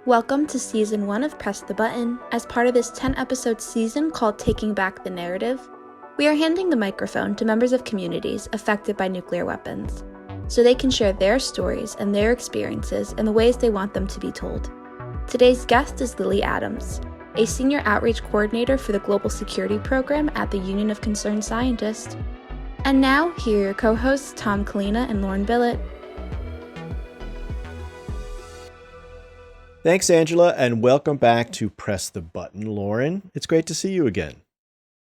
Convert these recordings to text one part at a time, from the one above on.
Welcome to Season 1 of Press the Button. As part of this 10-episode season called Taking Back the Narrative, we are handing the microphone to members of communities affected by nuclear weapons, so they can share their stories and their experiences in the ways they want them to be told. Today's guest is Lilly Adams, a Senior Outreach Coordinator for the Global Security Program at the Union of Concerned Scientists. And now, here are your co-hosts Tom Kalina and Lauren Billett. Thanks, Angela, and welcome back to Press the Button. Lauren, it's great to see you again.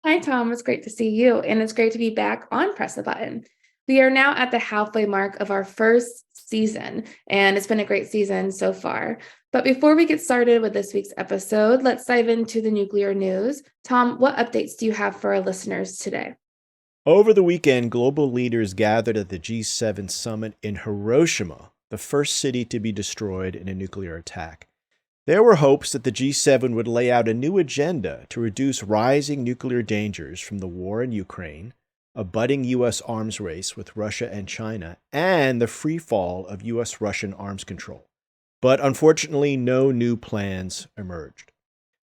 Hi, Tom. It's great to see you, and it's great to be back on Press the Button. We are now at the halfway mark of our first season, and it's been a great season so far. But before we get started with this week's episode, let's dive into the nuclear news. Tom, what updates do you have for our listeners today? Over the weekend, global leaders gathered at the G7 summit in Hiroshima, the first city to be destroyed in a nuclear attack. There were hopes that the G7 would lay out a new agenda to reduce rising nuclear dangers from the war in Ukraine, a budding U.S. arms race with Russia and China, and the free fall of U.S.-Russian arms control. But unfortunately, no new plans emerged.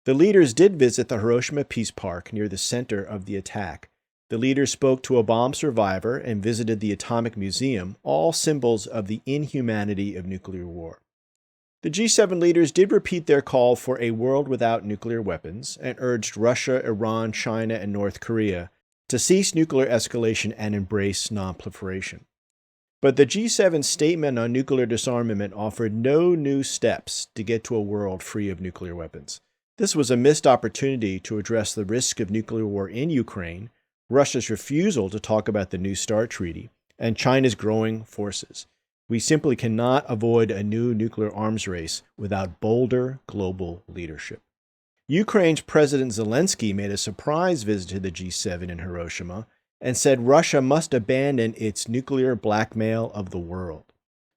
The leaders did visit the Hiroshima Peace Park near the center of the attack. The leaders spoke to a bomb survivor and visited the Atomic Museum, all symbols of the inhumanity of nuclear war. The G7 leaders did repeat their call for a world without nuclear weapons and urged Russia, Iran, China, and North Korea to cease nuclear escalation and embrace nonproliferation. But the G7 statement on nuclear disarmament offered no new steps to get to a world free of nuclear weapons. This was a missed opportunity to address the risk of nuclear war in Ukraine, Russia's refusal to talk about the New START treaty, and China's growing forces. We simply cannot avoid a new nuclear arms race without bolder global leadership. Ukraine's President Zelensky made a surprise visit to the G7 in Hiroshima and said Russia must abandon its nuclear blackmail of the world.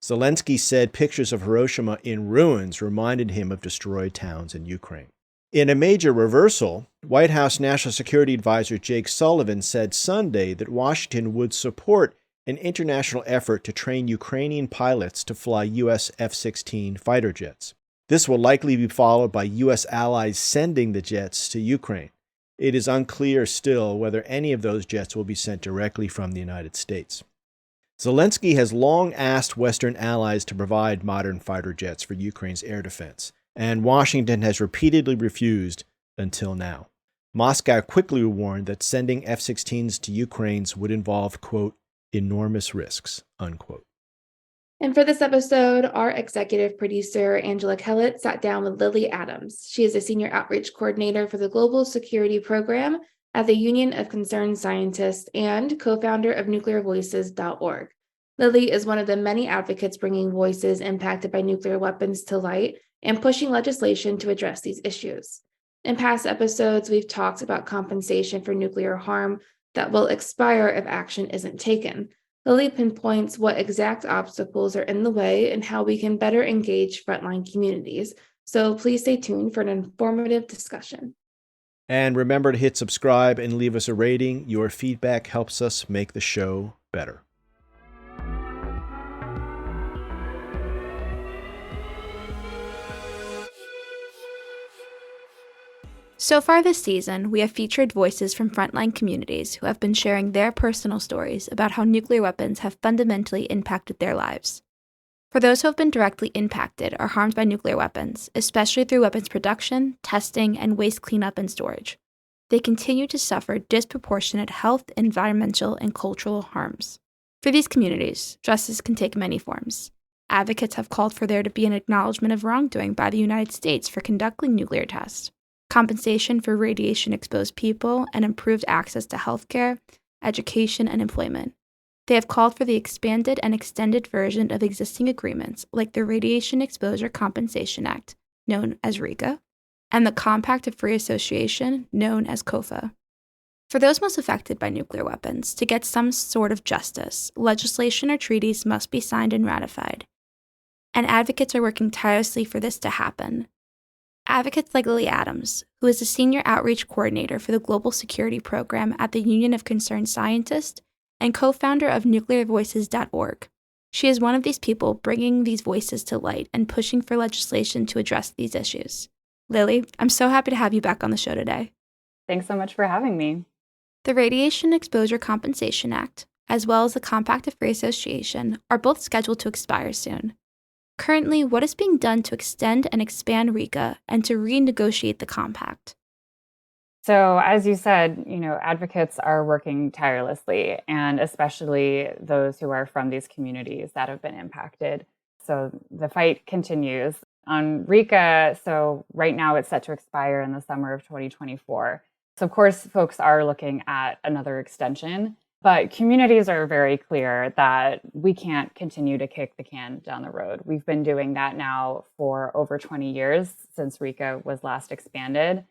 Zelensky said pictures of Hiroshima in ruins reminded him of destroyed towns in Ukraine. In a major reversal, White House National Security Advisor Jake Sullivan said Sunday that Washington would support an international effort to train Ukrainian pilots to fly U.S. F-16 fighter jets. This will likely be followed by U.S. allies sending the jets to Ukraine. It is unclear still whether any of those jets will be sent directly from the United States. Zelensky has long asked Western allies to provide modern fighter jets for Ukraine's air defense, and Washington has repeatedly refused until now. Moscow quickly warned that sending F-16s to Ukraine would involve, quote, enormous risks, unquote. And for this episode, our executive producer, Angela Kellett, sat down with Lilly Adams. She is a Senior Outreach Coordinator for the Global Security Program at the Union of Concerned Scientists and co-founder of nuclearvoices.org. Lilly is one of the many advocates bringing voices impacted by nuclear weapons to light and pushing legislation to address these issues. In past episodes, we've talked about compensation for nuclear harm that will expire if action isn't taken. Lilly pinpoints what exact obstacles are in the way and how we can better engage frontline communities. So please stay tuned for an informative discussion. And remember to hit subscribe and leave us a rating. Your feedback helps us make the show better. So far this season, we have featured voices from frontline communities who have been sharing their personal stories about how nuclear weapons have fundamentally impacted their lives. For those who have been directly impacted or harmed by nuclear weapons, especially through weapons production, testing, and waste cleanup and storage, they continue to suffer disproportionate health, environmental, and cultural harms. For these communities, justice can take many forms. Advocates have called for there to be an acknowledgement of wrongdoing by the United States for conducting nuclear tests, compensation for radiation-exposed people, and improved access to healthcare, education, and employment. They have called for the expanded and extended version of existing agreements like the Radiation Exposure Compensation Act, known as RECA, and the Compact of Free Association, known as COFA. For those most affected by nuclear weapons, to get some sort of justice, legislation or treaties must be signed and ratified. And advocates are working tirelessly for this to happen. Advocates like Lilly Adams, who is a Senior Outreach Coordinator for the Global Security Program at the Union of Concerned Scientists and co-founder of nuclearvoices.org. She is one of these people bringing these voices to light and pushing for legislation to address these issues. Lilly, I'm so happy to have you back on the show today. Thanks so much for having me. The Radiation Exposure Compensation Act, as well as the Compact of Free Association, are both scheduled to expire soon. Currently, what is being done to extend and expand RECA and to renegotiate the compact? So, as you said, advocates are working tirelessly, and especially those who are from these communities that have been impacted. So the fight continues. On RECA, so right now it's set to expire in the summer of 2024. So of course, folks are looking at another extension, but communities are very clear that we can't continue to kick the can down the road. We've been doing that now for over 20 years since RECA was last expanded.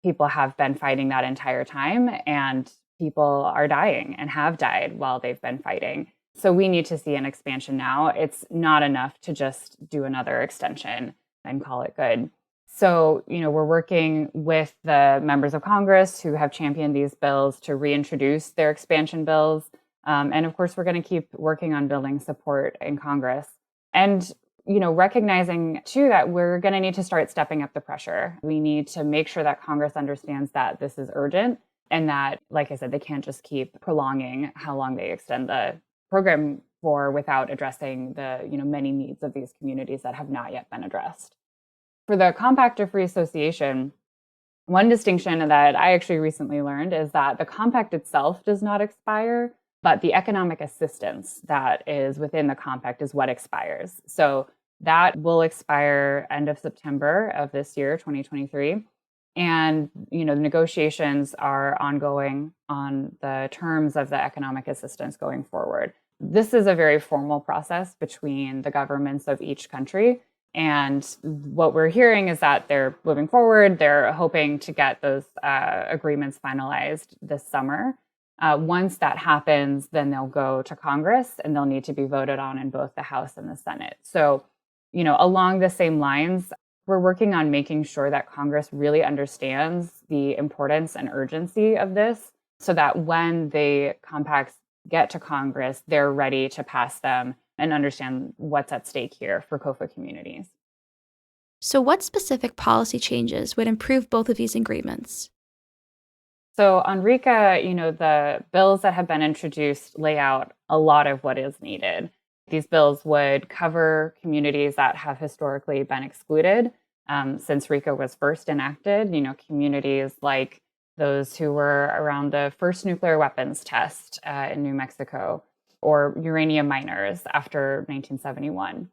People have been fighting that entire time, and people are dying and have died while they've been fighting. So we need to see an expansion now. It's not enough to just do another extension and call it good. So, we're working with the members of Congress who have championed these bills to reintroduce their expansion bills. And of course, we're going to keep working on building support in Congress. And recognizing too that we're going to need to start stepping up the pressure. We need to make sure that Congress understands that this is urgent and that, like I said, they can't just keep prolonging how long they extend the program for without addressing the many needs of these communities that have not yet been addressed. For the Compact of Free Association, one distinction that I actually recently learned is that the compact itself does not expire, but the economic assistance that is within the compact is what expires. So that will expire end of September of this year, 2023. And, the negotiations are ongoing on the terms of the economic assistance going forward. This is a very formal process between the governments of each country. And what we're hearing is that they're moving forward. They're hoping to get those agreements finalized this summer. Once that happens, then they'll go to Congress and they'll need to be voted on in both the House and the Senate. So, along the same lines, we're working on making sure that Congress really understands the importance and urgency of this so that when the compacts get to Congress, they're ready to pass them and understand what's at stake here for COFA communities. So what specific policy changes would improve both of these agreements? So on RECA, the bills that have been introduced lay out a lot of what is needed. These bills would cover communities that have historically been excluded since RECA was first enacted, communities like those who were around the first nuclear weapons test in New Mexico, or uranium miners after 1971.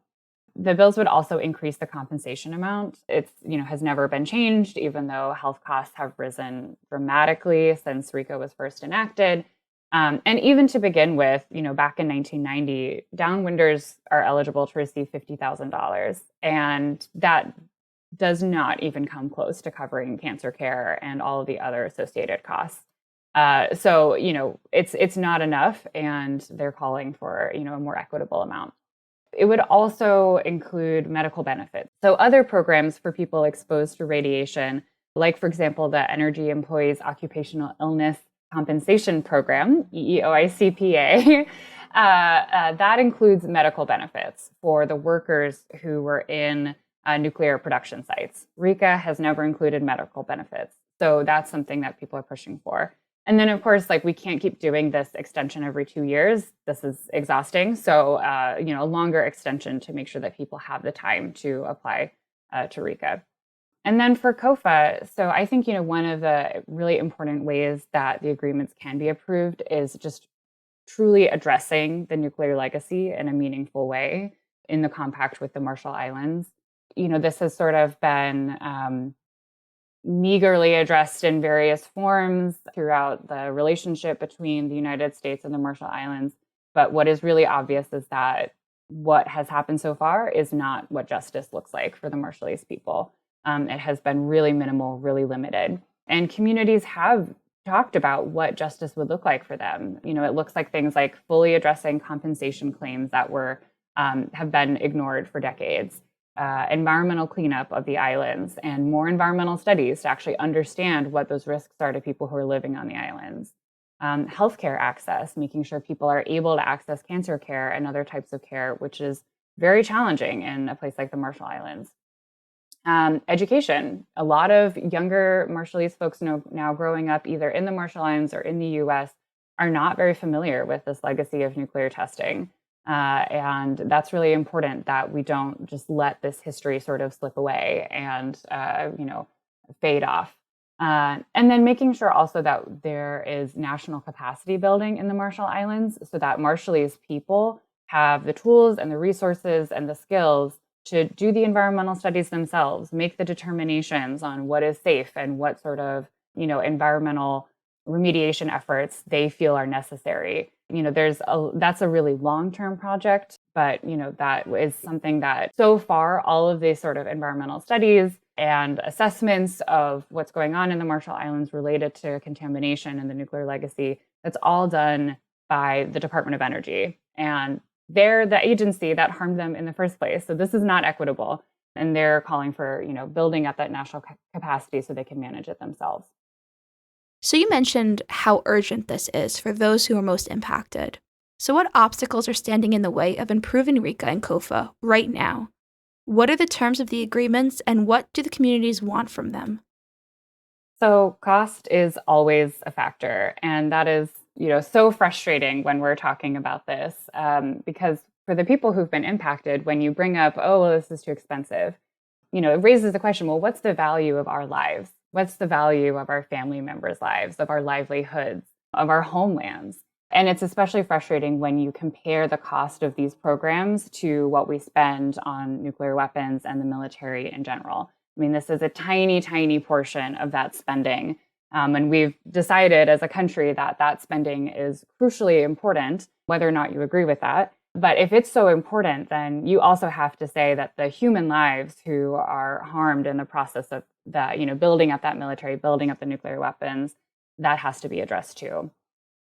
The bills would also increase the compensation amount. It's, has never been changed, even though health costs have risen dramatically since RECA was first enacted. And even to begin with, back in 1990, downwinders are eligible to receive $50,000. And that does not even come close to covering cancer care and all of the other associated costs. So, it's not enough, and they're calling for, a more equitable amount. It would also include medical benefits. So other programs for people exposed to radiation, like, for example, the Energy Employees Occupational Illness Compensation Program, EEOICPA, that includes medical benefits for the workers who were in nuclear production sites. RECA has never included medical benefits. So that's something that people are pushing for. And then, of course, we can't keep doing this extension every 2 years. This is exhausting. So, a longer extension to make sure that people have the time to apply to RECA. And then for COFA, so I think, one of the really important ways that the agreements can be approved is just truly addressing the nuclear legacy in a meaningful way in the compact with the Marshall Islands. This has sort of been meagerly addressed in various forms throughout the relationship between the United States and the Marshall Islands. But what is really obvious is that what has happened so far is not what justice looks like for the Marshallese people. It has been really minimal, really limited. And communities have talked about what justice would look like for them. It looks like things like fully addressing compensation claims that have been ignored for decades. Environmental cleanup of the islands and more environmental studies to actually understand what those risks are to people who are living on the islands. healthcare access, making sure people are able to access cancer care and other types of care, which is very challenging in a place like the Marshall Islands. Education. A lot of younger Marshallese folks now growing up either in the Marshall Islands or in the US are not very familiar with this legacy of nuclear testing. And that's really important that we don't just let this history sort of slip away and, fade off. And then making sure also that there is national capacity building in the Marshall Islands so that Marshallese people have the tools and the resources and the skills to do the environmental studies themselves, make the determinations on what is safe and what sort of, environmental remediation efforts they feel are necessary. That's a really long-term project, but, that is something that so far all of these sort of environmental studies and assessments of what's going on in the Marshall Islands related to contamination and the nuclear legacy, that's all done by the Department of Energy. And they're the agency that harmed them in the first place. So this is not equitable. And they're calling for, building up that national capacity so they can manage it themselves. So you mentioned how urgent this is for those who are most impacted. So what obstacles are standing in the way of improving RECA and COFA right now? What are the terms of the agreements and what do the communities want from them? So cost is always a factor. And that is, so frustrating when we're talking about this because for the people who've been impacted, when you bring up, oh, well, this is too expensive, it raises the question, well, what's the value of our lives? What's the value of our family members' lives, of our livelihoods, of our homelands? And it's especially frustrating when you compare the cost of these programs to what we spend on nuclear weapons and the military in general. I mean, this is a tiny, tiny portion of that spending. And we've decided as a country that that spending is crucially important, whether or not you agree with that. But if it's so important, then you also have to say that the human lives who are harmed in the process of that, building up that military, building up the nuclear weapons, that has to be addressed too.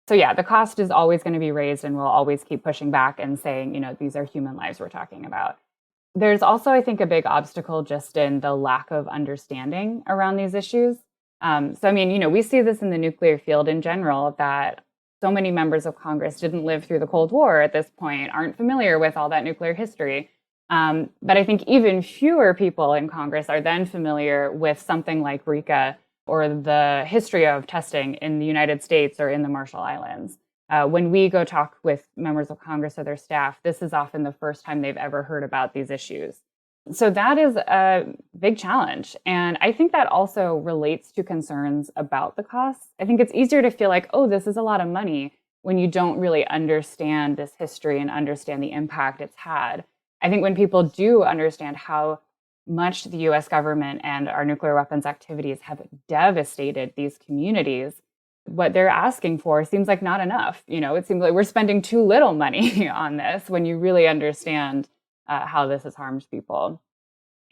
So yeah, the cost is always going to be raised and we'll always keep pushing back and saying, these are human lives we're talking about. There's also, I think, a big obstacle just in the lack of understanding around these issues. We see this in the nuclear field in general, that so many members of Congress didn't live through the Cold War at this point, aren't familiar with all that nuclear history. But I think even fewer people in Congress are then familiar with something like RECA or the history of testing in the United States or in the Marshall Islands. When we go talk with members of Congress or their staff, this is often the first time they've ever heard about these issues. So that is a big challenge. And I think that also relates to concerns about the costs. I think it's easier to feel like, oh, this is a lot of money when you don't really understand this history and understand the impact it's had. I think when people do understand how much the US government and our nuclear weapons activities have devastated these communities, what they're asking for seems like not enough. It seems like we're spending too little money on this when you really understand how this has harmed people.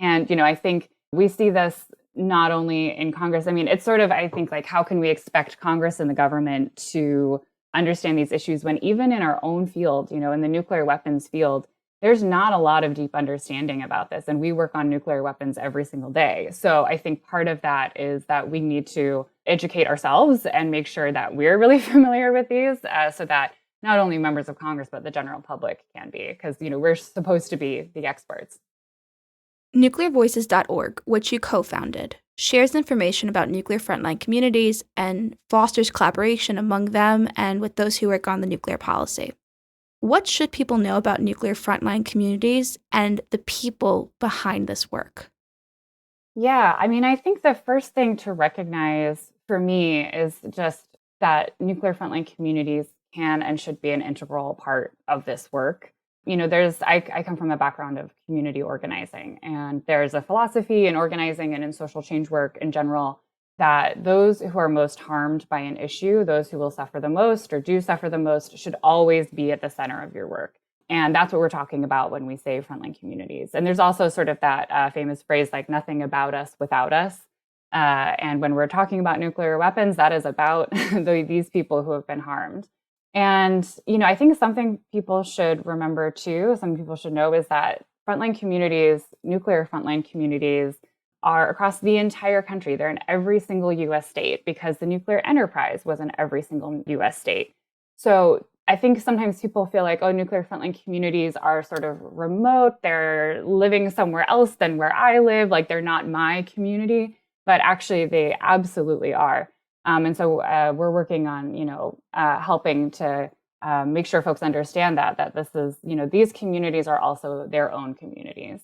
And, I think we see this not only in Congress. I mean, it's sort of, I think, like, how can we expect Congress and the government to understand these issues when even in our own field, in the nuclear weapons field, there's not a lot of deep understanding about this. And we work on nuclear weapons every single day. So I think part of that is that we need to educate ourselves and make sure that we're really familiar with these so that not only members of Congress, but the general public can be, because, we're supposed to be the experts. NuclearVoices.org, which you co-founded, shares information about nuclear frontline communities and fosters collaboration among them and with those who work on the nuclear policy. What should people know about nuclear frontline communities and the people behind this work? Yeah, I think the first thing to recognize for me is just that nuclear frontline communities can and should be an integral part of this work. I come from a background of community organizing, and there's a philosophy in organizing and in social change work in general that those who are most harmed by an issue, those who will suffer the most or do suffer the most, should always be at the center of your work. And that's what we're talking about when we say frontline communities. And there's also sort of that famous phrase, like, nothing about us without us. And when we're talking about nuclear weapons, that is about these people who have been harmed. And, I think something people should remember too, some people should know, is that frontline communities, nuclear frontline communities, are across the entire country. They're in every single US state because the nuclear enterprise was in every single US state. So I think sometimes people feel like, oh, nuclear frontline communities are sort of remote. They're living somewhere else than where I live. Like they're not my community, but actually they absolutely are. And so we're working on, helping to make sure folks understand that this is, these communities are also their own communities.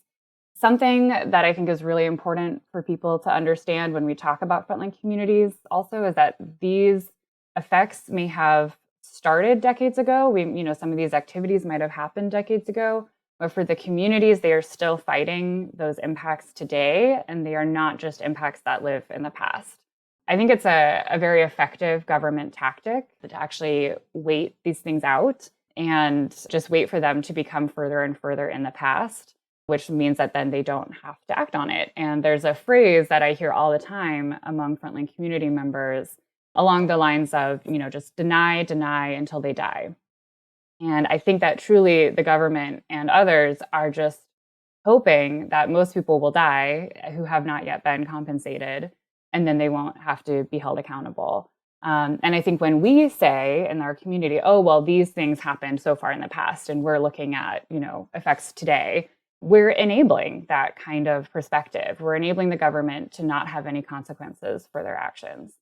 Something that I think is really important for people to understand when we talk about frontline communities also is that these effects may have started decades ago. Some of these activities might have happened decades ago, but for the communities, they are still fighting those impacts today, and they are not just impacts that live in the past. I think it's a very effective government tactic to actually wait these things out and just wait for them to become further and further in the past, which means that then they don't have to act on it. And there's a phrase that I hear all the time among frontline community members along the lines of, just deny until they die. And I think that truly the government and others are just hoping that most people will die who have not yet been compensated, and then they won't have to be held accountable. And I think when we say in our community, oh, well, these things happened so far in the past, and we're looking at, effects today, we're enabling that kind of perspective. We're enabling the government to not have any consequences for their actions.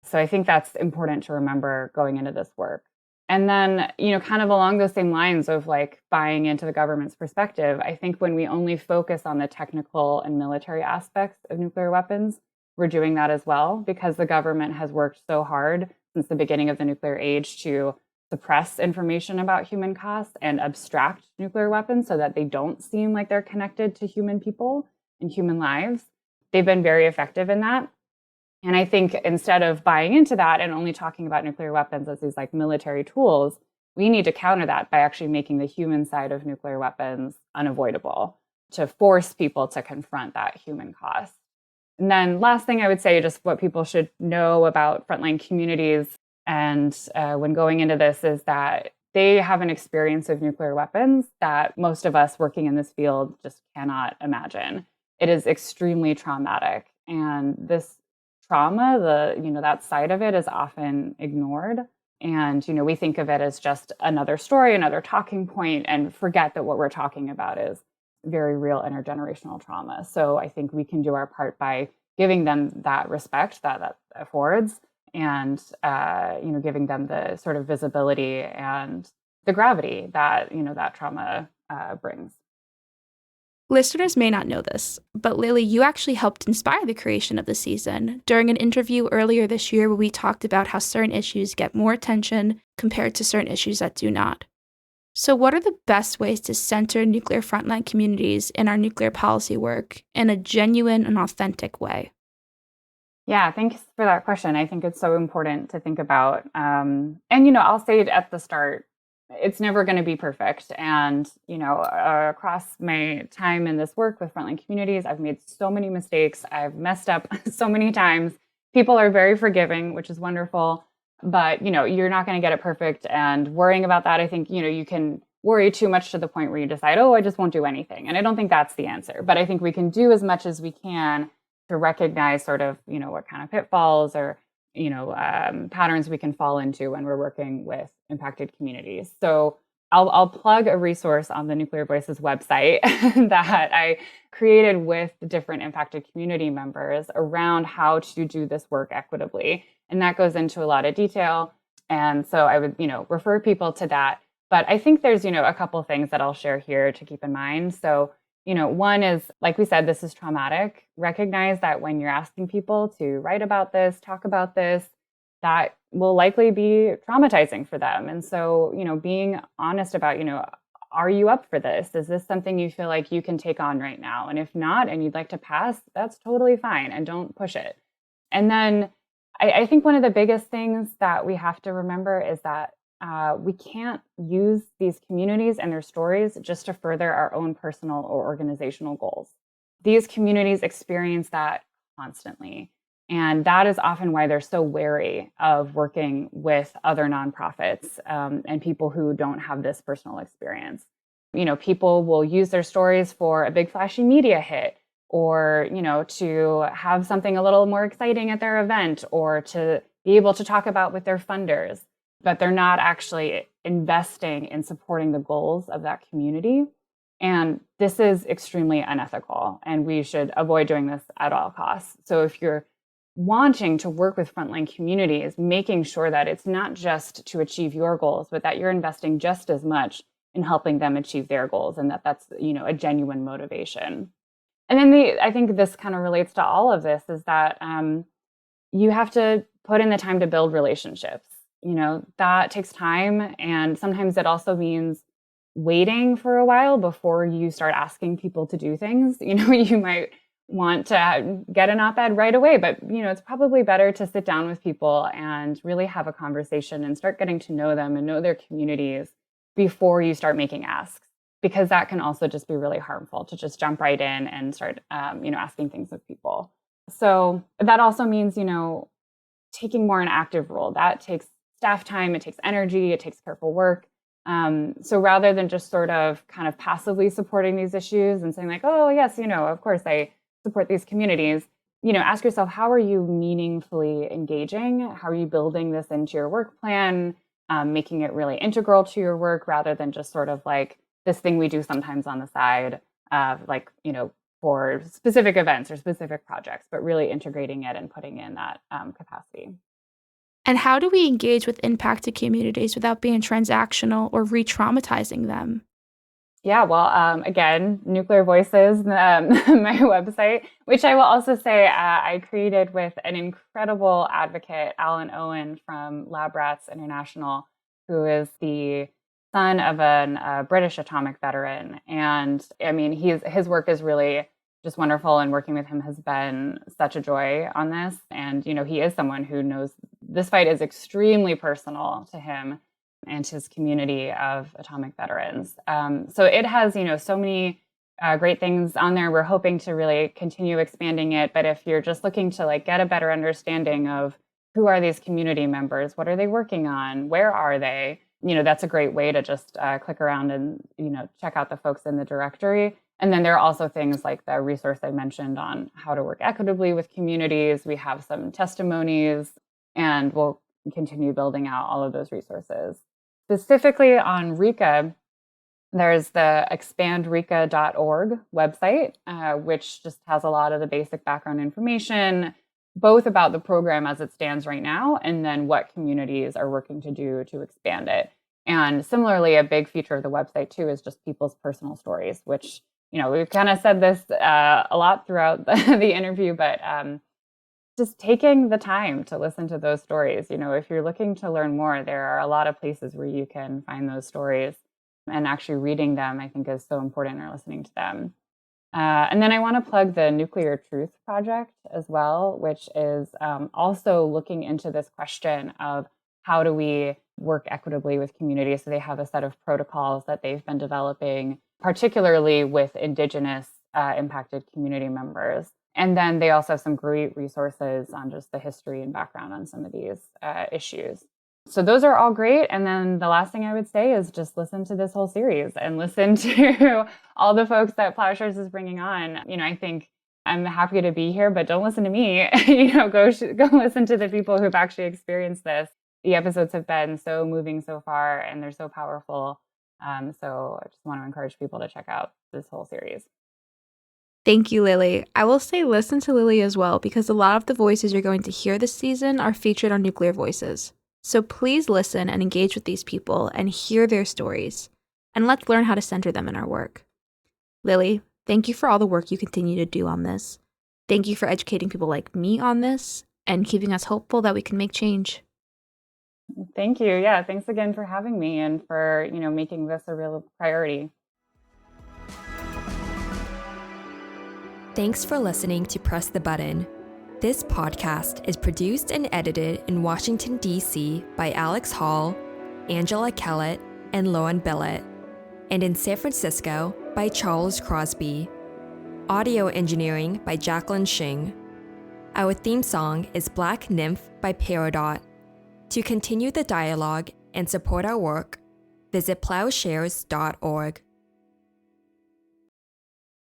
So I think that's important to remember going into this work. And then, kind of along those same lines of like buying into the government's perspective, I think when we only focus on the technical and military aspects of nuclear weapons, we're doing that as well because the government has worked so hard since the beginning of the nuclear age to suppress information about human costs and abstract nuclear weapons so that they don't seem like they're connected to human people and human lives. They've been very effective in that. And I think instead of buying into that and only talking about nuclear weapons as these like military tools, we need to counter that by actually making the human side of nuclear weapons unavoidable to force people to confront that human cost. And then last thing I would say, just what people should know about frontline communities and when going into this is that they have an experience of nuclear weapons that most of us working in this field just cannot imagine. It is extremely traumatic. And this trauma, that side of it is often ignored. And, we think of it as just another story, another talking point, and forget that what we're talking about is very real intergenerational trauma. So I think we can do our part by giving them that respect that affords and, giving them the sort of visibility and the gravity that, that trauma brings. Listeners may not know this, but Lilly, you actually helped inspire the creation of the season during an interview earlier this year where we talked about how certain issues get more attention compared to certain issues that do not. So what are the best ways to center nuclear frontline communities in our nuclear policy work in a genuine and authentic way? Yeah, thanks for that question. I think it's so important to think about. And, I'll say it at the start, it's never going to be perfect. And, across my time in this work with frontline communities, I've made so many mistakes. I've messed up so many times. People are very forgiving, which is wonderful. But, you're not going to get it perfect. And worrying about that, I think, you can worry too much to the point where you decide, oh, I just won't do anything. And I don't think that's the answer. But I think we can do as much as we can to recognize sort of, what kind of pitfalls or patterns we can fall into when we're working with impacted communities. So I'll plug a resource on the Nuclear Voices website that I created with different impacted community members around how to do this work equitably. And that goes into a lot of detail. And so I would, refer people to that. But I think there's, a couple things that I'll share here to keep in mind. So, one is, like we said, this is traumatic. Recognize that when you're asking people to write about this, talk about this, that will likely be traumatizing for them. And so, being honest about, are you up for this? Is this something you feel like you can take on right now? And if not, and you'd like to pass, that's totally fine. And don't push it. And then I think one of the biggest things that we have to remember is that we can't use these communities and their stories just to further our own personal or organizational goals. These communities experience that constantly. And that is often why they're so wary of working with other nonprofits and people who don't have this personal experience. People will use their stories for a big flashy media hit or, to have something a little more exciting at their event, or to be able to talk about with their funders, but they're not actually investing in supporting the goals of that community. And this is extremely unethical, and we should avoid doing this at all costs. So if you're wanting to work with frontline communities, making sure that it's not just to achieve your goals, but that you're investing just as much in helping them achieve their goals, and that's a genuine motivation. And then I think this kind of relates to all of this, is that you have to put in the time to build relationships. That takes time, and sometimes it also means waiting for a while before you start asking people to do things. You might want to get an op-ed right away, but it's probably better to sit down with people and really have a conversation and start getting to know them and know their communities before you start making asks, because that can also just be really harmful to just jump right in and start asking things of people. So that also means taking more an active role. That takes staff time, it takes energy, it takes careful work. So rather than just sort of kind of passively supporting these issues and saying like, oh yes, of course I support these communities, ask yourself, how are you meaningfully engaging? How are you building this into your work plan, making it really integral to your work, rather than just sort of like this thing we do sometimes on the side, for specific events or specific projects, but really integrating it and putting in that capacity. And how do we engage with impacted communities without being transactional or re-traumatizing them? Yeah, well, again, Nuclear Voices, my website, which I will also say I created with an incredible advocate, Alan Owen from Lab Rats International, who is the son of a British atomic veteran. And I mean, his work is really just wonderful, and working with him has been such a joy on this. And, he is someone who knows this fight is extremely personal to him and his community of atomic veterans. So it has, so many great things on there. We're hoping to really continue expanding it. But if you're just looking to get a better understanding of who are these community members, what are they working on, where are they, that's a great way to just click around and, check out the folks in the directory. And then there are also things like the resource I mentioned on how to work equitably with communities. We have some testimonies, and we'll continue building out all of those resources. Specifically on RECA, there's the expandreca.org website, which just has a lot of the basic background information, both about the program as it stands right now, and then what communities are working to do to expand it. And similarly, a big feature of the website too is just people's personal stories, which, we've kind of said this a lot throughout the interview, but just taking the time to listen to those stories. If you're looking to learn more, there are a lot of places where you can find those stories, and actually reading them, I think, is so important, or listening to them. And then I want to plug the Nuclear Truth Project as well, which is also looking into this question of how do we work equitably with communities. So they have a set of protocols that they've been developing, particularly with Indigenous impacted community members. And then they also have some great resources on just the history and background on some of these issues. So those are all great. And then the last thing I would say is just listen to this whole series and listen to all the folks that Plowshares is bringing on. I think I'm happy to be here, but don't listen to me. Go listen to the people who've actually experienced this. The episodes have been so moving so far, and they're so powerful. So I just want to encourage people to check out this whole series. Thank you, Lilly. I will say listen to Lilly as well, because a lot of the voices you're going to hear this season are featured on Nuclear Voices. So please listen and engage with these people and hear their stories. And let's learn how to center them in our work. Lilly, thank you for all the work you continue to do on this. Thank you for educating people like me on this and keeping us hopeful that we can make change. Thank you. Yeah, thanks again for having me and for, making this a real priority. Thanks for listening to Press the Button. This podcast is produced and edited in Washington, D.C. by Alex Hall, Angela Kellett, and Loan Billett, and in San Francisco by Charles Crosby. Audio engineering by Jacqueline Shing. Our theme song is Black Nymph by Peridot. To continue the dialogue and support our work, visit plowshares.org.